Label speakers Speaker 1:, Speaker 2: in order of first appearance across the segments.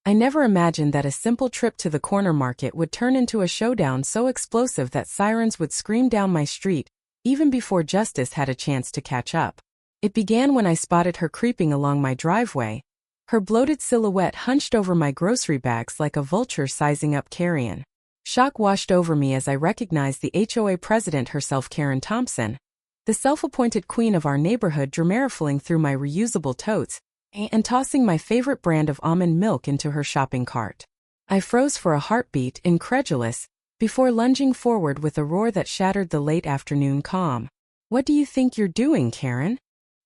Speaker 1: I never imagined that a simple trip to the corner market would turn into a showdown so explosive that sirens would scream down my street, even before justice had a chance to catch up. It began when I spotted her creeping along my driveway, her bloated silhouette hunched over my grocery bags like a vulture sizing up carrion. Shock washed over me as I recognized the HOA president herself, Karen Thompson, the self-appointed queen of our neighborhood, dramarifiling through my reusable totes and tossing my favorite brand of almond milk into her shopping cart. I froze for a heartbeat, incredulous, before lunging forward with a roar that shattered the late afternoon calm. "What do you think you're doing, Karen?"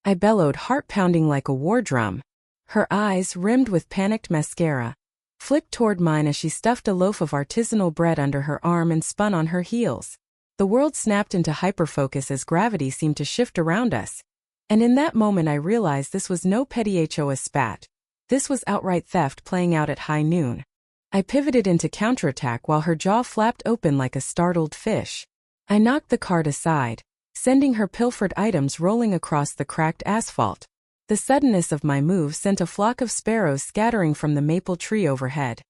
Speaker 1: I bellowed, heart pounding like a war drum. Her eyes, rimmed with panicked mascara, flicked toward mine as she stuffed a loaf of artisanal bread under her arm and spun on her heels. The world snapped into hyperfocus as gravity seemed to shift around us. And in that moment I realized this was no petty HOA spat. This was outright theft playing out at high noon. I pivoted into counterattack while her jaw flapped open like a startled fish. I knocked the cart aside, sending her pilfered items rolling across the cracked asphalt. The suddenness of my move sent a flock of sparrows scattering from the maple tree overhead,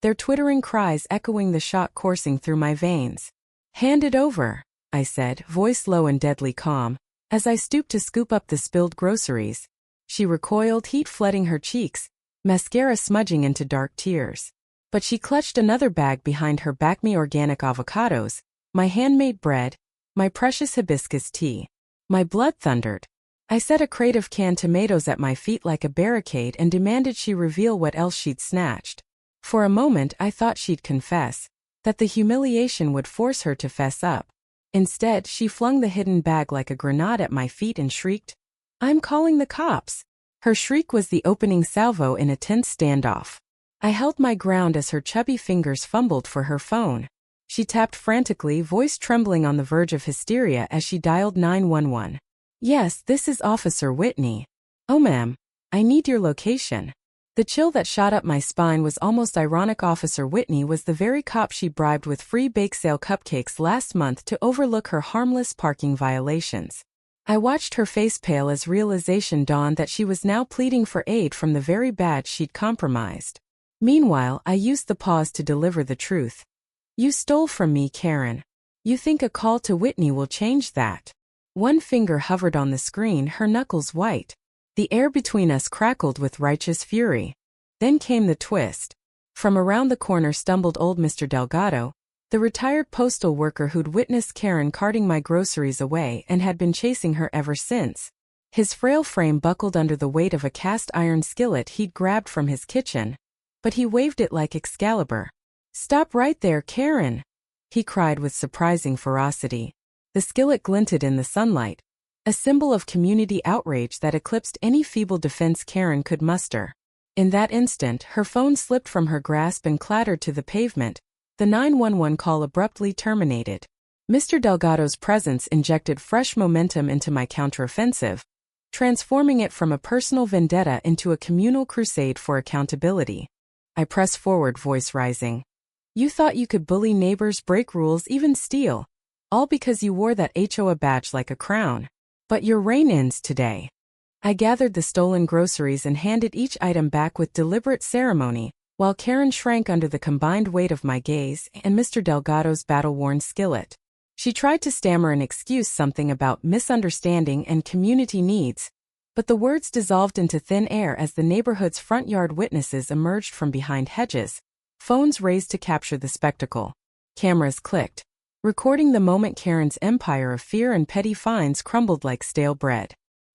Speaker 1: their twittering cries echoing the shock coursing through my veins. "Hand it over," I said, voice low and deadly calm, as I stooped to scoop up the spilled groceries. She recoiled, heat flooding her cheeks, mascara smudging into dark tears. But she clutched another bag behind her back, me organic avocados, my handmade bread, my precious hibiscus tea. My blood thundered. I set a crate of canned tomatoes at my feet like a barricade and demanded she reveal what else she'd snatched. For a moment I thought she'd confess, that the humiliation would force her to fess up. Instead, she flung the hidden bag like a grenade at my feet and shrieked, "I'm calling the cops." Her shriek was the opening salvo in a tense standoff. I held my ground as her chubby fingers fumbled for her phone. She tapped frantically, voice trembling on the verge of hysteria as she dialed 911. "Yes, this is Officer Whitney." "Oh ma'am, I need your location." The chill that shot up my spine was almost ironic. Officer Whitney was the very cop she bribed with free bake sale cupcakes last month to overlook her harmless parking violations. I watched her face pale as realization dawned that she was now pleading for aid from the very badge she'd compromised. Meanwhile, I used the pause to deliver the truth. "You stole from me, Karen. You think a call to Whitney will change that?" One finger hovered on the screen, her knuckles white. The air between us crackled with righteous fury. Then came the twist. From around the corner stumbled old Mr. Delgado, the retired postal worker who'd witnessed Karen carting my groceries away and had been chasing her ever since. His frail frame buckled under the weight of a cast iron skillet he'd grabbed from his kitchen, but he waved it like Excalibur. "Stop right there, Karen!" he cried with surprising ferocity. The skillet glinted in the sunlight, a symbol of community outrage that eclipsed any feeble defense Karen could muster. In that instant, her phone slipped from her grasp and clattered to the pavement, the 911 call abruptly terminated. Mr. Delgado's presence injected fresh momentum into my counteroffensive, transforming it from a personal vendetta into a communal crusade for accountability. I pressed forward, voice rising. "You thought you could bully neighbors, break rules, even steal, all because you wore that HOA badge like a crown. But your reign ends today." I gathered the stolen groceries and handed each item back with deliberate ceremony, while Karen shrank under the combined weight of my gaze and Mr. Delgado's battle-worn skillet. She tried to stammer an excuse, something about misunderstanding and community needs, but the words dissolved into thin air as the neighborhood's front yard witnesses emerged from behind hedges, phones raised to capture the spectacle. Cameras clicked, recording the moment Karen's empire of fear and petty fines crumbled like stale bread.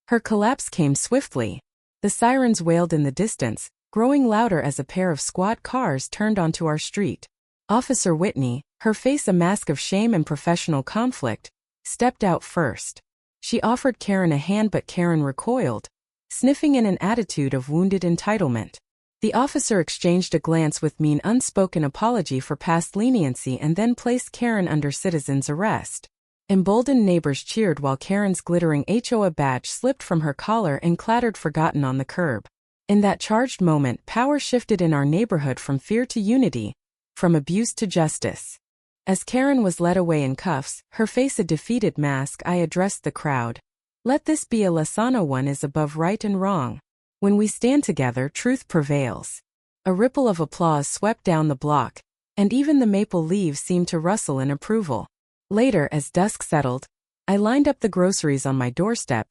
Speaker 1: Her collapse came swiftly. The sirens wailed in the distance, growing louder as a pair of squad cars turned onto our street. Officer Whitney, her face a mask of shame and professional conflict, stepped out first. She offered Karen a hand, but Karen recoiled, sniffing in an attitude of wounded entitlement. The officer exchanged a glance with me, an unspoken apology for past leniency, and then placed Karen under citizen's arrest. Emboldened neighbors cheered while Karen's glittering HOA badge slipped from her collar and clattered forgotten on the curb. In that charged moment, power shifted in our neighborhood from fear to unity, from abuse to justice. As Karen was led away in cuffs, her face a defeated mask, I addressed the crowd. "Let this be a lesson: one is above right and wrong. When we stand together, truth prevails." A ripple of applause swept down the block, and even the maple leaves seemed to rustle in approval. Later, as dusk settled, I lined up the groceries on my doorstep,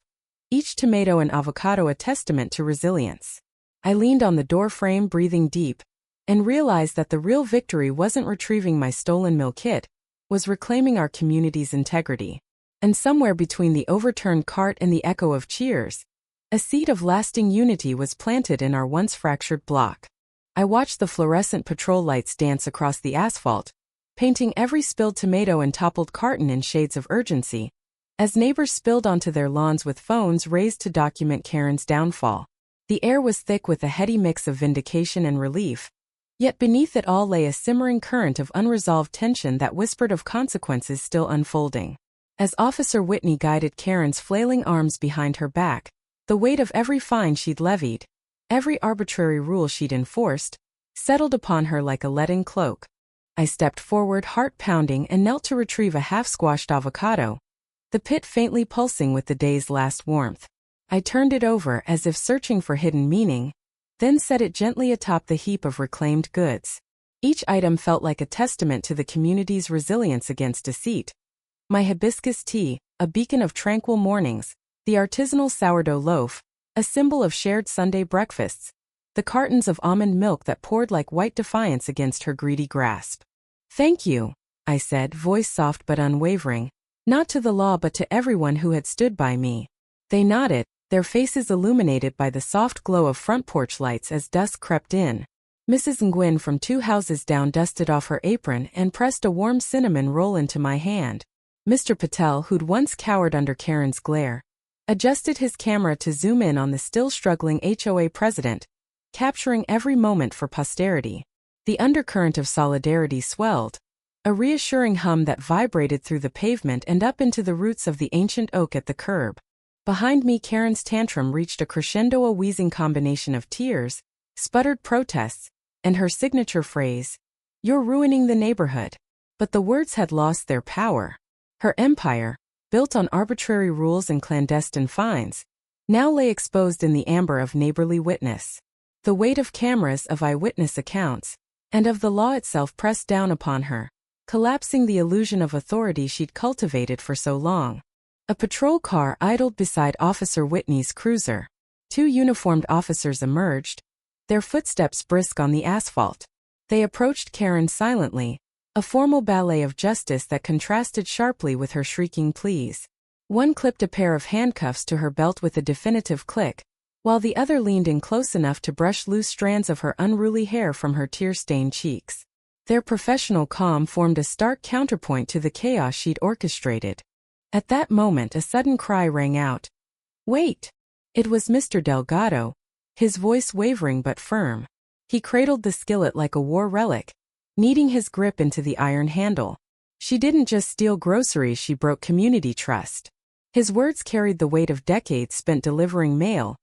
Speaker 1: each tomato and avocado a testament to resilience. I leaned on the doorframe, breathing deep, and realized that the real victory wasn't retrieving my stolen meal kit, was reclaiming our community's integrity. And somewhere between the overturned cart and the echo of cheers, a seed of lasting unity was planted in our once fractured block. I watched the fluorescent patrol lights dance across the asphalt, painting every spilled tomato and toppled carton in shades of urgency, as neighbors spilled onto their lawns with phones raised to document Karen's downfall. The air was thick with a heady mix of vindication and relief, yet beneath it all lay a simmering current of unresolved tension that whispered of consequences still unfolding. As Officer Whitney guided Karen's flailing arms behind her back, the weight of every fine she'd levied, every arbitrary rule she'd enforced, settled upon her like a leaden cloak. I stepped forward, heart pounding, and knelt to retrieve a half-squashed avocado, the pit faintly pulsing with the day's last warmth. I turned it over as if searching for hidden meaning, then set it gently atop the heap of reclaimed goods. Each item felt like a testament to the community's resilience against deceit. My hibiscus tea, a beacon of tranquil mornings, the artisanal sourdough loaf, a symbol of shared Sunday breakfasts, the cartons of almond milk that poured like white defiance against her greedy grasp. "Thank you," I said, voice soft but unwavering, not to the law but to everyone who had stood by me. They nodded, their faces illuminated by the soft glow of front porch lights as dusk crept in. Mrs. Nguyen from 2 houses down dusted off her apron and pressed a warm cinnamon roll into my hand. Mr. Patel, who'd once cowered under Karen's glare, adjusted his camera to zoom in on the still struggling HOA president, capturing every moment for posterity. The undercurrent of solidarity swelled, a reassuring hum that vibrated through the pavement and up into the roots of the ancient oak at the curb. Behind me, Karen's tantrum reached a crescendo, a wheezing combination of tears, sputtered protests, and her signature phrase, "You're ruining the neighborhood." But the words had lost their power. Her empire, built on arbitrary rules and clandestine fines, now lay exposed in the amber of neighborly witness. The weight of cameras, of eyewitness accounts, and of the law itself pressed down upon her, collapsing the illusion of authority she'd cultivated for so long. A patrol car idled beside Officer Whitney's cruiser. 2 uniformed officers emerged, their footsteps brisk on the asphalt. They approached Karen silently, a formal ballet of justice that contrasted sharply with her shrieking pleas. One clipped a pair of handcuffs to her belt with a definitive click, while the other leaned in close enough to brush loose strands of her unruly hair from her tear-stained cheeks. Their professional calm formed a stark counterpoint to the chaos she'd orchestrated. At that moment, a sudden cry rang out. "Wait!" It was Mr. Delgado, his voice wavering but firm. He cradled the skillet like a war relic, kneading his grip into the iron handle. She didn't just steal groceries, she broke community trust. His words carried the weight of decades spent delivering mail,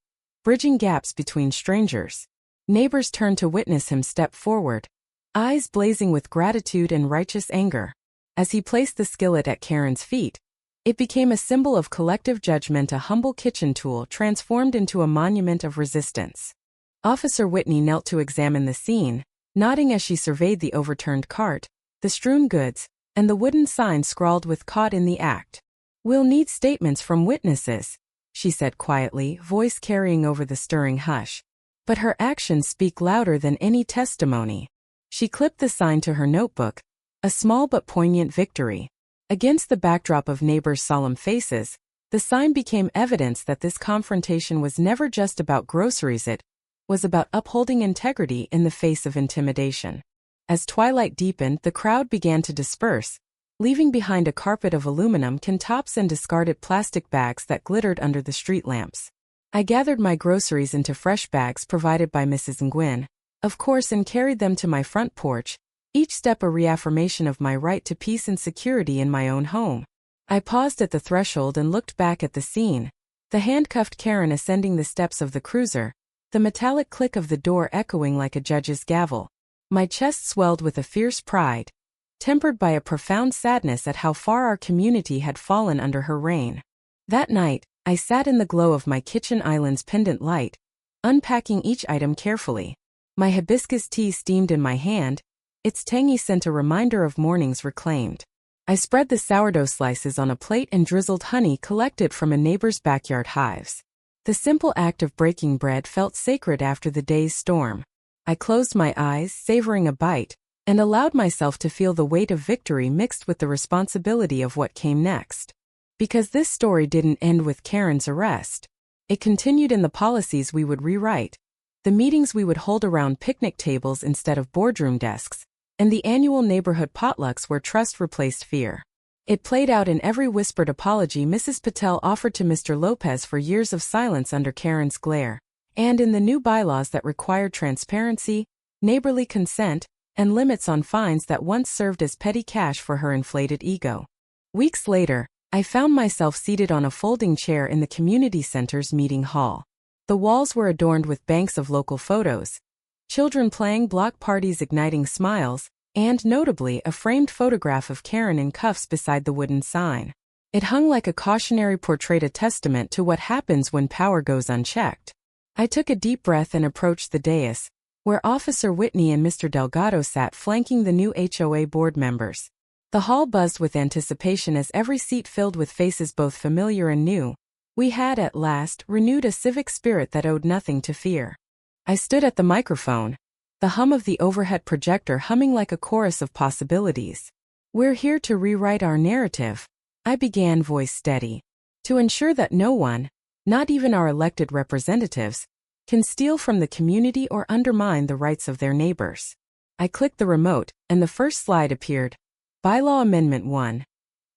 Speaker 1: bridging gaps between strangers. Neighbors turned to witness him step forward, eyes blazing with gratitude and righteous anger. As he placed the skillet at Karen's feet, it became a symbol of collective judgment, a humble kitchen tool transformed into a monument of resistance. Officer Whitney knelt to examine the scene, nodding as she surveyed the overturned cart, the strewn goods, and the wooden sign scrawled with "Caught in the act." "We'll need statements from witnesses," she said quietly, voice carrying over the stirring hush. But her actions speak louder than any testimony. She clipped the sign to her notebook, a small but poignant victory. Against the backdrop of neighbors' solemn faces, the sign became evidence that this confrontation was never just about groceries, it was about upholding integrity in the face of intimidation. As twilight deepened, the crowd began to disperse, leaving behind a carpet of aluminum can tops and discarded plastic bags that glittered under the street lamps. I gathered my groceries into fresh bags provided by Mrs. Nguyen, of course, and carried them to my front porch, each step a reaffirmation of my right to peace and security in my own home. I paused at the threshold and looked back at the scene, the handcuffed Karen ascending the steps of the cruiser, the metallic click of the door echoing like a judge's gavel. My chest swelled with a fierce pride, tempered by a profound sadness at how far our community had fallen under her reign. That night, I sat in the glow of my kitchen island's pendant light, unpacking each item carefully. My hibiscus tea steamed in my hand, its tangy scent a reminder of mornings reclaimed. I spread the sourdough slices on a plate and drizzled honey collected from a neighbor's backyard hives. The simple act of breaking bread felt sacred after the day's storm. I closed my eyes, savoring a bite, and allowed myself to feel the weight of victory mixed with the responsibility of what came next. Because this story didn't end with Karen's arrest. It continued in the policies we would rewrite, the meetings we would hold around picnic tables instead of boardroom desks, and the annual neighborhood potlucks where trust replaced fear. It played out in every whispered apology Mrs. Patel offered to Mr. Lopez for years of silence under Karen's glare, and in the new bylaws that required transparency, neighborly consent, and limits on fines that once served as petty cash for her inflated ego. Weeks later, I found myself seated on a folding chair in the community center's meeting hall. The walls were adorned with banks of local photos, children playing, block parties igniting smiles, and, notably, a framed photograph of Karen in cuffs beside the wooden sign. It hung like a cautionary portrait, a testament to what happens when power goes unchecked. I took a deep breath and approached the dais, where Officer Whitney and Mr. Delgado sat flanking the new HOA board members. The hall buzzed with anticipation as every seat filled with faces both familiar and new. We had, at last, renewed a civic spirit that owed nothing to fear. I stood at the microphone, the hum of the overhead projector humming like a chorus of possibilities. "We're here to rewrite our narrative," I began, voice steady, "to ensure that no one, not even our elected representatives, can steal from the community or undermine the rights of their neighbors." I clicked the remote, and the first slide appeared. Bylaw Amendment 1.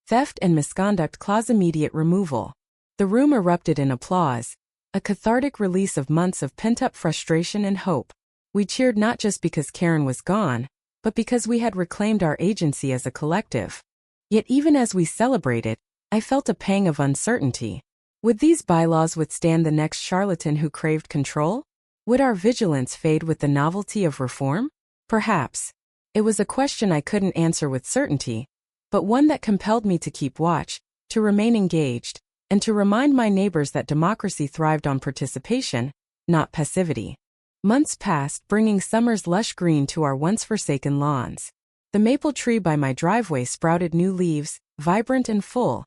Speaker 1: Theft and Misconduct Clause Immediate Removal. The room erupted in applause, a cathartic release of months of pent-up frustration and hope. We cheered not just because Karen was gone, but because we had reclaimed our agency as a collective. Yet even as we celebrated, I felt a pang of uncertainty. Would these bylaws withstand the next charlatan who craved control? Would our vigilance fade with the novelty of reform? Perhaps. It was a question I couldn't answer with certainty, but one that compelled me to keep watch, to remain engaged, and to remind my neighbors that democracy thrived on participation, not passivity. Months passed, bringing summer's lush green to our once-forsaken lawns. The maple tree by my driveway sprouted new leaves, vibrant and full,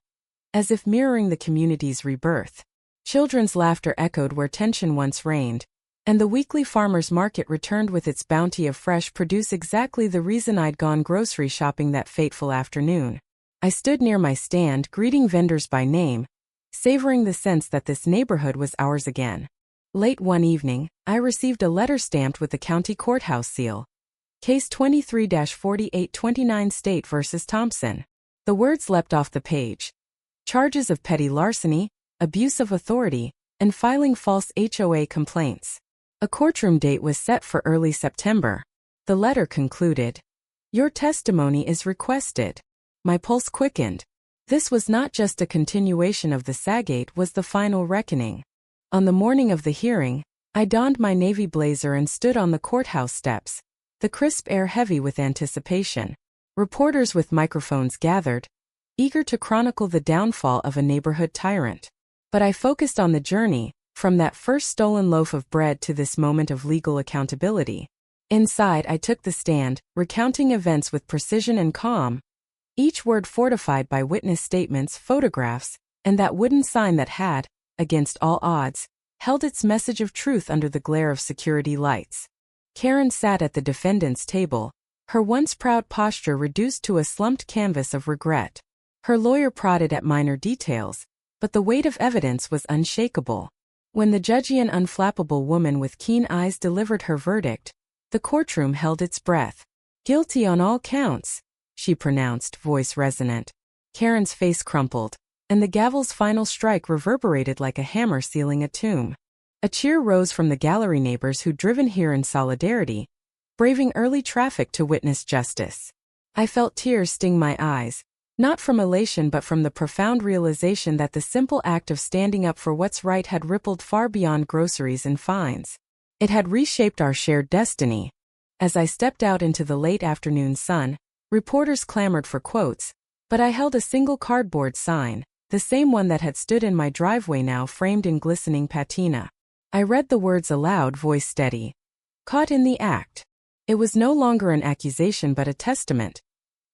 Speaker 1: as if mirroring the community's rebirth. Children's laughter echoed where tension once reigned, and the weekly farmers' market returned with its bounty of fresh produce, exactly the reason I'd gone grocery shopping that fateful afternoon. I stood near my stand, greeting vendors by name, savoring the sense that this neighborhood was ours again. Late one evening, I received a letter stamped with the county courthouse seal. Case 23-4829 State vs. Thompson. The words leapt off the page. Charges of petty larceny, abuse of authority, and filing false HOA complaints. A courtroom date was set for early September. The letter concluded, "Your testimony is requested." My pulse quickened. This was not just a continuation of the saga, was the final reckoning. On the morning of the hearing, I donned my navy blazer and stood on the courthouse steps, the crisp air heavy with anticipation. Reporters with microphones gathered, eager to chronicle the downfall of a neighborhood tyrant. But I focused on the journey, from that first stolen loaf of bread to this moment of legal accountability. Inside, I took the stand, recounting events with precision and calm, each word fortified by witness statements, photographs, and that wooden sign that had, against all odds, held its message of truth under the glare of security lights. Karen sat at the defendant's table, her once proud posture reduced to a slumped canvas of regret. Her lawyer prodded at minor details, but the weight of evidence was unshakable. When the judgy and unflappable woman with keen eyes delivered her verdict, the courtroom held its breath. "Guilty on all counts," she pronounced, voice resonant. Karen's face crumpled, and the gavel's final strike reverberated like a hammer sealing a tomb. A cheer rose from the gallery neighbors who'd driven here in solidarity, braving early traffic to witness justice. I felt tears sting my eyes, not from elation but from the profound realization that the simple act of standing up for what's right had rippled far beyond groceries and fines. It had reshaped our shared destiny. As I stepped out into the late afternoon sun, reporters clamored for quotes, but I held a single cardboard sign, the same one that had stood in my driveway now framed in glistening patina. I read the words aloud, voice steady. Caught in the act. It was no longer an accusation but a testament.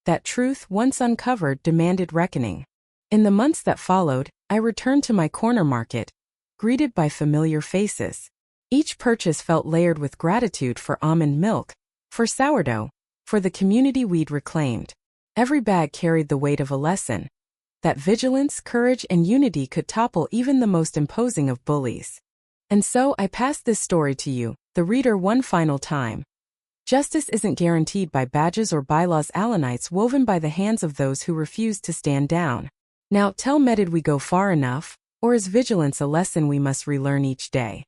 Speaker 1: That truth, once uncovered, demanded reckoning. In the months that followed, I returned to my corner market, greeted by familiar faces. Each purchase felt layered with gratitude for almond milk, for sourdough, for the community we'd reclaimed. Every bag carried the weight of a lesson. That vigilance, courage, and unity could topple even the most imposing of bullies. And so I pass this story to you, the reader, one final time. Justice isn't guaranteed by badges or bylaws, Alanites woven by the hands of those who refuse to stand down. Now tell me, did we go far enough, or is vigilance a lesson we must relearn each day?